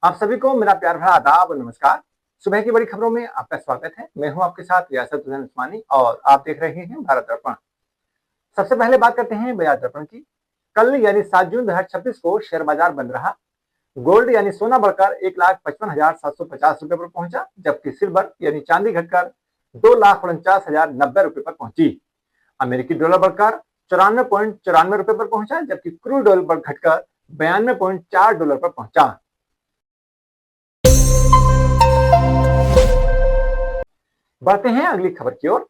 आप सभी को मेरा प्यार भरा आदाब और नमस्कार। सुबह की बड़ी खबरों में आपका स्वागत है। मैं हूं आपके साथ रियासत हुसैन उस्मानी और आप देख रहे हैं भारत दर्पण। सबसे पहले बात करते हैं बाजार दर्पण की। कल यानी 7 जून 2026 को शेयर बाजार बंद रहा। गोल्ड यानी सोना बढ़कर 1,55,750 रुपए पर पहुंचा, जबकि सिल्वर यानी चांदी घटकर 2,49,090 रुपए पर पहुंची। अमेरिकी डॉलर बढ़कर 94.94 रुपए पर पहुंचा, जबकि क्रूड ऑयल घटकर 92.4 डॉलर पर पहुंचा। बढ़ते हैं अगली खबर की ओर।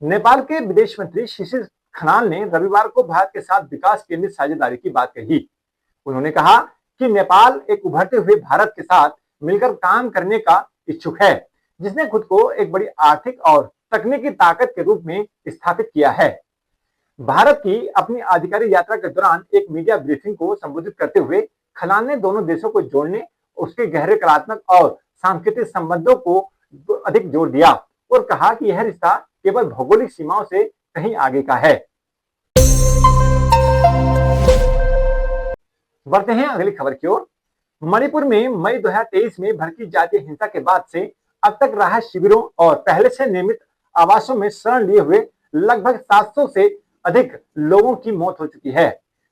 नेपाल के विदेश मंत्री शिशिर खनाल ने रविवार को भारत के साथ विकास केंद्रित साझेदारी की बात कही। उन्होंने कहा कि नेपाल एक उभरते हुए भारत के साथ मिलकर काम करने का इच्छुक है, जिसने खुद को एक बड़ी आर्थिक और तकनीकी ताकत के रूप में स्थापित किया है। भारत की अपनी आधिकारिक यात्रा के दौरान एक मीडिया ब्रीफिंग को संबोधित करते हुए खनाल ने दोनों देशों को जोड़ने, उसके गहरे कलात्मक और सांस्कृतिक संबंधों को अधिक जोर दिया और कहा कि यह रिश्ता केवल भौगोलिक सीमाओं से कहीं आगे का है। बढ़ते हैं अगली खबर की ओर। मणिपुर में मई 2023 में भड़की जातीय हिंसा के बाद से अब तक राहत शिविरों और पहले से निर्मित आवासों में शरण लिए हुए लगभग 700 से अधिक लोगों की मौत हो चुकी है।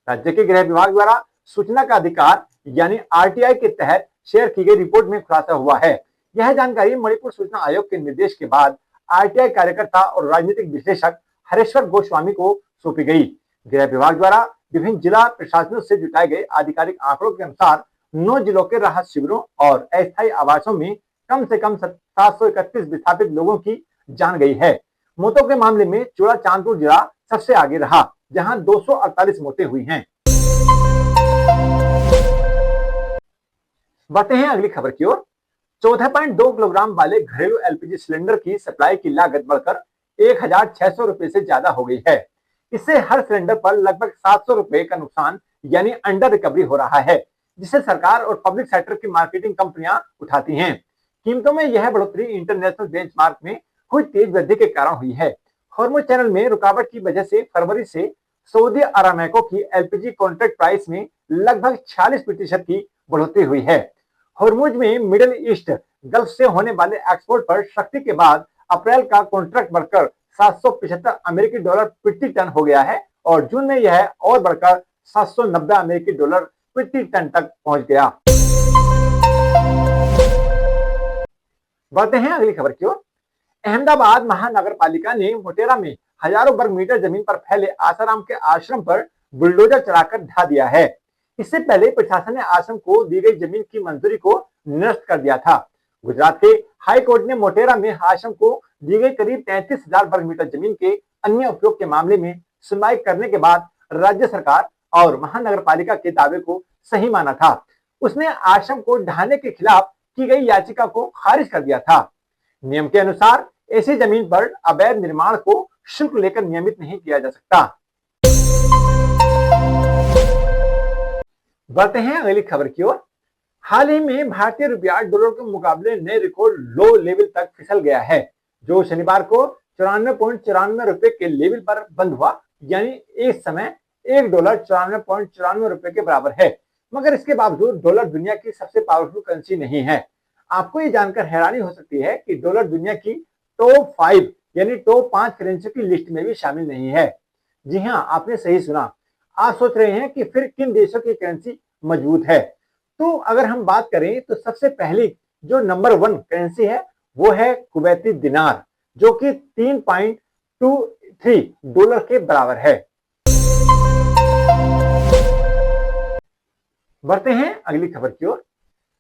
राज्य के गृह विभाग द्वारा सूचना का अधिकार यानी आरटीआई के तहत शेयर की गई रिपोर्ट में खुलासा हुआ है। यह जानकारी मणिपुर सूचना आयोग के निर्देश के बाद आरटीआई कार्यकर्ता और राजनीतिक विश्लेषक हरेश्वर गोस्वामी को सौंपी गई। गृह विभाग द्वारा विभिन्न जिला प्रशासनों से जुटाए गए आधिकारिक आंकड़ों के अनुसार 9 जिलों के राहत शिविरों और अस्थायी आवासों में कम से कम 731 विस्थापित लोगों की जान गई है। मौतों के मामले में चूड़ा चांदपुर जिला सबसे आगे रहा, जहां 248 मौतें हुई हैं। बढ़ते हैं अगली खबर की ओर। 14.2 किलोग्राम वाले घरेलू एलपीजी सिलेंडर की सप्लाई की लागत बढ़कर 1,600 रुपए से ज्यादा हो गई है। इससे हर सिलेंडर पर लगभग 700 रुपए का नुकसान यानी अंडर रिकवरी हो रहा है, जिसे सरकार और पब्लिक सेक्टर की मार्केटिंग कंपनियां उठाती हैं। कीमतों में यह बढ़ोतरी इंटरनेशनल बेंचमार्क में हुई तेज वृद्धि के कारण हुई है। हॉर्मुज चैनल में रुकावट की वजह से फरवरी से सऊदी अरामेको की एलपीजी कॉन्ट्रैक्ट प्राइस में लगभग 46% की बढ़ोतरी हुई है। हॉर्मुज में मिडिल ईस्ट गल्फ से होने वाले एक्सपोर्ट पर सख्ती के बाद अप्रैल का कॉन्ट्रैक्ट बढ़कर 775 अमेरिकी डॉलर प्रति टन हो गया है और जून में यह और बढ़कर 790 अमेरिकी डॉलर प्रति टन तक पहुंच गया। बढ़ते हैं अगली खबर की ओर। अहमदाबाद महानगर पालिका ने मोटेरा में हजारों वर्ग मीटर जमीन पर फैले आसाराम के आश्रम पर बुलडोजर चलाकर ढा दिया है। इससे पहले प्रशासन ने आश्रम को दी गई जमीन की मंजूरी को निरस्त कर दिया था। गुजरात के हाई कोर्ट ने मोटेरा में आश्रम को दी गई करीब 33,000 वर्ग मीटर जमीन के अन्य उपयोग के मामले में सुनवाई करने के बाद राज्य सरकार और महानगर पालिका के दावे को सही माना था। उसने आश्रम को ढाने के खिलाफ की गई याचिका को खारिज कर दिया था। नियम के अनुसार ऐसी जमीन पर अवैध निर्माण को शुल्क लेकर नियमित नहीं किया जा सकता। बढ़ते हैं अगली खबर की ओर। हाल ही में भारतीय रुपया डॉलर के मुकाबले नए रिकॉर्ड लो लेवल तक फिसल गया है, जो शनिवार को 94.94 रुपए के लेवल पर बंद हुआ, यानी इस समय $1 94.94 रुपए के बराबर है। मगर इसके बावजूद डॉलर दुनिया की सबसे पावरफुल करेंसी नहीं है। आपको ये जानकर हैरानी हो सकती है कि डॉलर दुनिया की टॉप 5 यानी टॉप 5 करेंसी की लिस्ट में भी शामिल नहीं है। जी हाँ, आपने सही सुना। आप सोच रहे हैं कि फिर किन देशों की करेंसी मजबूत है। तो अगर हम बात करें तो सबसे पहली जो नंबर 1 करेंसी है वो है कुवैती दिनार, जो कि 3.23 डॉलर के बराबर है। बढ़ते हैं अगली खबर की ओर।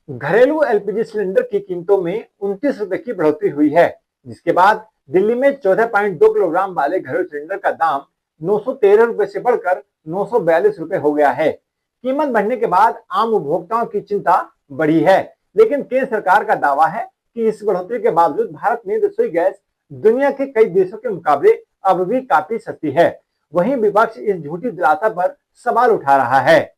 घरेलू एलपीजी सिलेंडर की कीमतों में 29 रुपए की बढ़ोतरी हुई है, जिसके बाद दिल्ली में 14.2 किलोग्राम वाले घरेलू सिलेंडर का दाम 913 रुपए से बढ़कर 942 रुपए हो गया है। कीमत बढ़ने के बाद आम उपभोक्ताओं की चिंता बढ़ी है, लेकिन केंद्र सरकार का दावा है कि इस बढ़ोतरी के बावजूद भारत में रसोई गैस दुनिया के कई देशों के मुकाबले अब भी काफी सस्ती है। वहीं विपक्ष इस झूठी दिलासा पर सवाल उठा रहा है।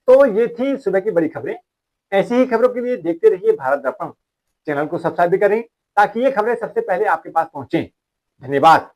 तो ये थी सुबह की बड़ी खबरें। ऐसी ही खबरों के लिए देखते रहिए भारत दर्पण। चैनल को सब्सक्राइब भी करें ताकि ये खबरें सबसे पहले आपके पास पहुंचे। धन्यवाद।